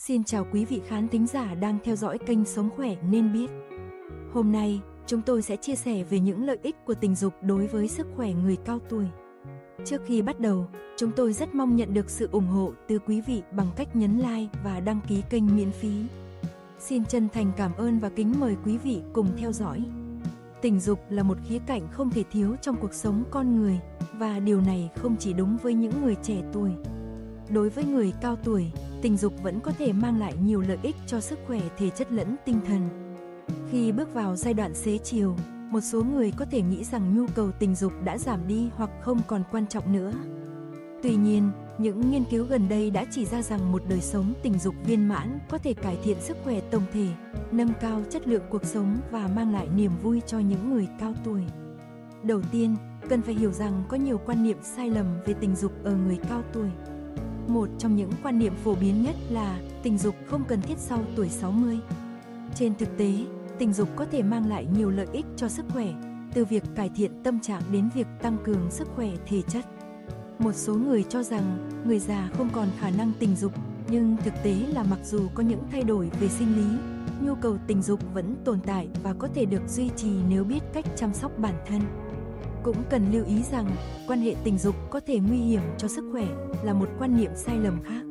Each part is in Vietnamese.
Xin chào quý vị khán thính giả đang theo dõi kênh Sống Khỏe Nên Biết. Hôm nay, chúng tôi sẽ chia sẻ về những lợi ích của tình dục đối với sức khỏe người cao tuổi. Trước khi bắt đầu, chúng tôi rất mong nhận được sự ủng hộ từ quý vị bằng cách nhấn like và đăng ký kênh miễn phí. Xin chân thành cảm ơn và kính mời quý vị cùng theo dõi. Tình dục là một khía cạnh không thể thiếu trong cuộc sống con người, và điều này không chỉ đúng với những người trẻ tuổi. Đối với người cao tuổi, tình dục vẫn có thể mang lại nhiều lợi ích cho sức khỏe thể chất lẫn tinh thần. Khi bước vào giai đoạn xế chiều, một số người có thể nghĩ rằng nhu cầu tình dục đã giảm đi hoặc không còn quan trọng nữa. Tuy nhiên, những nghiên cứu gần đây đã chỉ ra rằng một đời sống tình dục viên mãn có thể cải thiện sức khỏe tổng thể, nâng cao chất lượng cuộc sống và mang lại niềm vui cho những người cao tuổi. Đầu tiên, cần phải hiểu rằng có nhiều quan niệm sai lầm về tình dục ở người cao tuổi. Một trong những quan niệm phổ biến nhất là tình dục không cần thiết sau tuổi 60. Trên thực tế, tình dục có thể mang lại nhiều lợi ích cho sức khỏe, từ việc cải thiện tâm trạng đến việc tăng cường sức khỏe thể chất. Một số người cho rằng người già không còn khả năng tình dục, nhưng thực tế là mặc dù có những thay đổi về sinh lý, nhu cầu tình dục vẫn tồn tại và có thể được duy trì nếu biết cách chăm sóc bản thân. Cũng cần lưu ý rằng, quan hệ tình dục có thể nguy hiểm cho sức khỏe là một quan niệm sai lầm khác.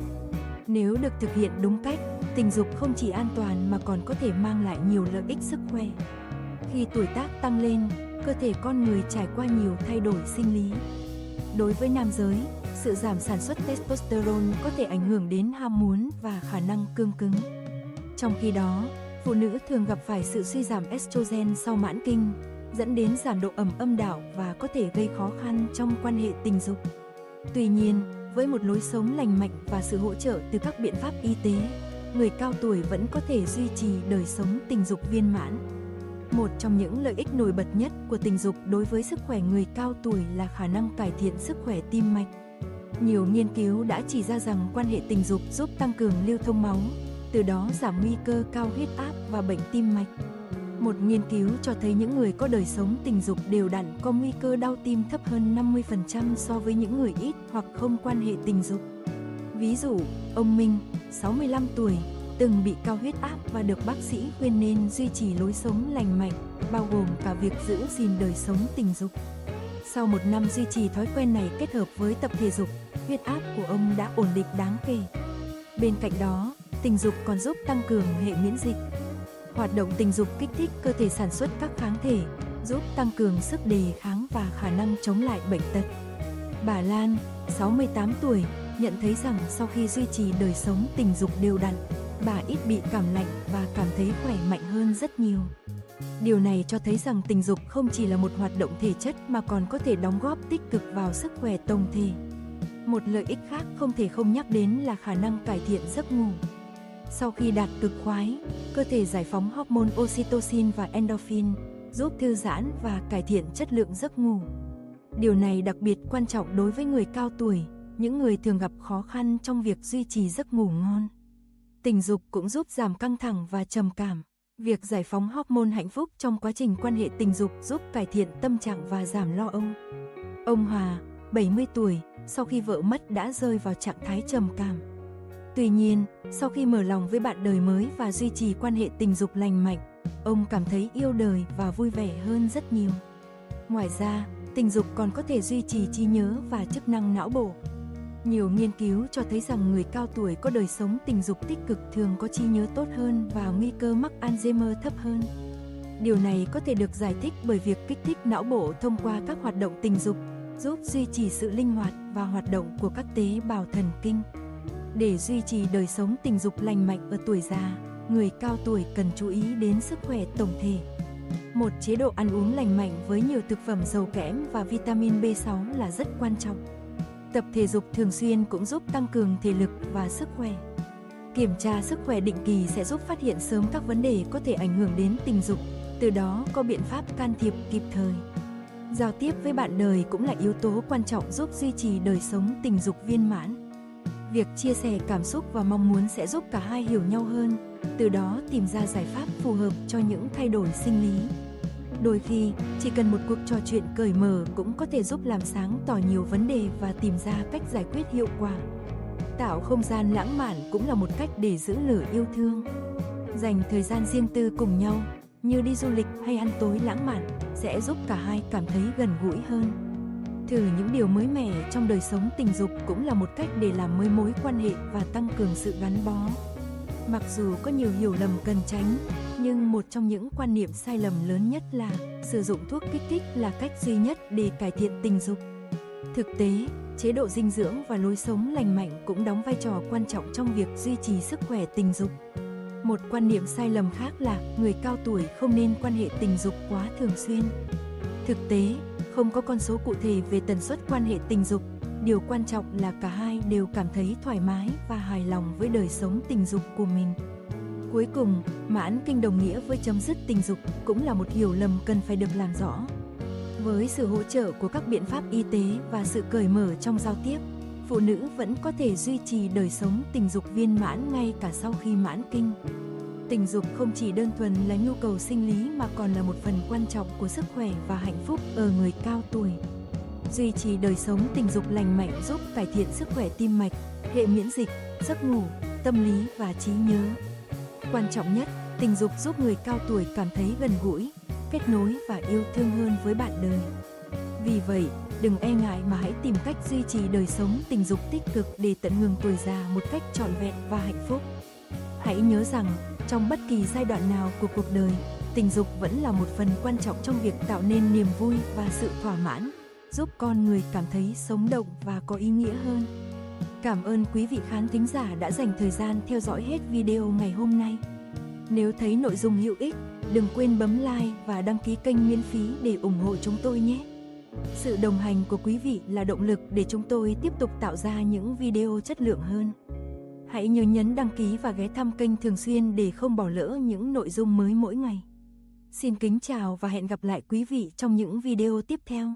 Nếu được thực hiện đúng cách, tình dục không chỉ an toàn mà còn có thể mang lại nhiều lợi ích sức khỏe. Khi tuổi tác tăng lên, cơ thể con người trải qua nhiều thay đổi sinh lý. Đối với nam giới, sự giảm sản xuất testosterone có thể ảnh hưởng đến ham muốn và khả năng cương cứng. Trong khi đó, phụ nữ thường gặp phải sự suy giảm estrogen sau mãn kinh, dẫn đến giảm độ ẩm âm đạo và có thể gây khó khăn trong quan hệ tình dục. Tuy nhiên, với một lối sống lành mạnh và sự hỗ trợ từ các biện pháp y tế, người cao tuổi vẫn có thể duy trì đời sống tình dục viên mãn. Một trong những lợi ích nổi bật nhất của tình dục đối với sức khỏe người cao tuổi là khả năng cải thiện sức khỏe tim mạch. Nhiều nghiên cứu đã chỉ ra rằng quan hệ tình dục giúp tăng cường lưu thông máu, từ đó giảm nguy cơ cao huyết áp và bệnh tim mạch. Một nghiên cứu cho thấy những người có đời sống tình dục đều đặn có nguy cơ đau tim thấp hơn 50% so với những người ít hoặc không quan hệ tình dục. Ví dụ, ông Minh, 65 tuổi, từng bị cao huyết áp và được bác sĩ khuyên nên duy trì lối sống lành mạnh, bao gồm cả việc giữ gìn đời sống tình dục. Sau một năm duy trì thói quen này kết hợp với tập thể dục, huyết áp của ông đã ổn định đáng kể. Bên cạnh đó, tình dục còn giúp tăng cường hệ miễn dịch. Hoạt động tình dục kích thích cơ thể sản xuất các kháng thể, giúp tăng cường sức đề kháng và khả năng chống lại bệnh tật. Bà Lan, 68 tuổi, nhận thấy rằng sau khi duy trì đời sống tình dục đều đặn, bà ít bị cảm lạnh và cảm thấy khỏe mạnh hơn rất nhiều. Điều này cho thấy rằng tình dục không chỉ là một hoạt động thể chất mà còn có thể đóng góp tích cực vào sức khỏe tổng thể. Một lợi ích khác không thể không nhắc đến là khả năng cải thiện giấc ngủ. Sau khi đạt cực khoái, cơ thể giải phóng hormone oxytocin và endorphin, giúp thư giãn và cải thiện chất lượng giấc ngủ. Điều này đặc biệt quan trọng đối với người cao tuổi, những người thường gặp khó khăn trong việc duy trì giấc ngủ ngon. Tình dục cũng giúp giảm căng thẳng và trầm cảm. Việc giải phóng hormone hạnh phúc trong quá trình quan hệ tình dục giúp cải thiện tâm trạng và giảm lo âu. Ông Hòa, 70 tuổi, sau khi vợ mất đã rơi vào trạng thái trầm cảm. Tuy nhiên, sau khi mở lòng với bạn đời mới và duy trì quan hệ tình dục lành mạnh, ông cảm thấy yêu đời và vui vẻ hơn rất nhiều. Ngoài ra, tình dục còn có thể duy trì trí nhớ và chức năng não bộ. Nhiều nghiên cứu cho thấy rằng người cao tuổi có đời sống tình dục tích cực thường có trí nhớ tốt hơn và nguy cơ mắc Alzheimer thấp hơn. Điều này có thể được giải thích bởi việc kích thích não bộ thông qua các hoạt động tình dục, giúp duy trì sự linh hoạt và hoạt động của các tế bào thần kinh. Để duy trì đời sống tình dục lành mạnh ở tuổi già, người cao tuổi cần chú ý đến sức khỏe tổng thể. Một chế độ ăn uống lành mạnh với nhiều thực phẩm giàu kẽm và vitamin B6 là rất quan trọng. Tập thể dục thường xuyên cũng giúp tăng cường thể lực và sức khỏe. Kiểm tra sức khỏe định kỳ sẽ giúp phát hiện sớm các vấn đề có thể ảnh hưởng đến tình dục, từ đó có biện pháp can thiệp kịp thời. Giao tiếp với bạn đời cũng là yếu tố quan trọng giúp duy trì đời sống tình dục viên mãn. Việc chia sẻ cảm xúc và mong muốn sẽ giúp cả hai hiểu nhau hơn, từ đó tìm ra giải pháp phù hợp cho những thay đổi sinh lý. Đôi khi, chỉ cần một cuộc trò chuyện cởi mở cũng có thể giúp làm sáng tỏ nhiều vấn đề và tìm ra cách giải quyết hiệu quả. Tạo không gian lãng mạn cũng là một cách để giữ lửa yêu thương. Dành thời gian riêng tư cùng nhau, như đi du lịch hay ăn tối lãng mạn, sẽ giúp cả hai cảm thấy gần gũi hơn. Thử những điều mới mẻ trong đời sống tình dục cũng là một cách để làm mới mối quan hệ và tăng cường sự gắn bó. Mặc dù có nhiều hiểu lầm cần tránh, nhưng một trong những quan niệm sai lầm lớn nhất là sử dụng thuốc kích thích là cách duy nhất để cải thiện tình dục. Thực tế, chế độ dinh dưỡng và lối sống lành mạnh cũng đóng vai trò quan trọng trong việc duy trì sức khỏe tình dục. Một quan niệm sai lầm khác là người cao tuổi không nên quan hệ tình dục quá thường xuyên. Thực tế, không có con số cụ thể về tần suất quan hệ tình dục. Điều quan trọng là cả hai đều cảm thấy thoải mái và hài lòng với đời sống tình dục của mình. Cuối cùng, mãn kinh đồng nghĩa với chấm dứt tình dục cũng là một hiểu lầm cần phải được làm rõ. Với sự hỗ trợ của các biện pháp y tế và sự cởi mở trong giao tiếp, phụ nữ vẫn có thể duy trì đời sống tình dục viên mãn ngay cả sau khi mãn kinh. Tình dục không chỉ đơn thuần là nhu cầu sinh lý mà còn là một phần quan trọng của sức khỏe và hạnh phúc ở người cao tuổi. Duy trì đời sống tình dục lành mạnh giúp cải thiện sức khỏe tim mạch, hệ miễn dịch, giấc ngủ, tâm lý và trí nhớ. Quan trọng nhất, tình dục giúp người cao tuổi cảm thấy gần gũi, kết nối và yêu thương hơn với bạn đời. Vì vậy, đừng e ngại mà hãy tìm cách duy trì đời sống tình dục tích cực để tận hưởng tuổi già một cách trọn vẹn và hạnh phúc. Hãy nhớ rằng, trong bất kỳ giai đoạn nào của cuộc đời, tình dục vẫn là một phần quan trọng trong việc tạo nên niềm vui và sự thỏa mãn, giúp con người cảm thấy sống động và có ý nghĩa hơn. Cảm ơn quý vị khán thính giả đã dành thời gian theo dõi hết video ngày hôm nay. Nếu thấy nội dung hữu ích, đừng quên bấm like và đăng ký kênh miễn phí để ủng hộ chúng tôi nhé. Sự đồng hành của quý vị là động lực để chúng tôi tiếp tục tạo ra những video chất lượng hơn. Hãy nhớ nhấn đăng ký và ghé thăm kênh thường xuyên để không bỏ lỡ những nội dung mới mỗi ngày. Xin kính chào và hẹn gặp lại quý vị trong những video tiếp theo.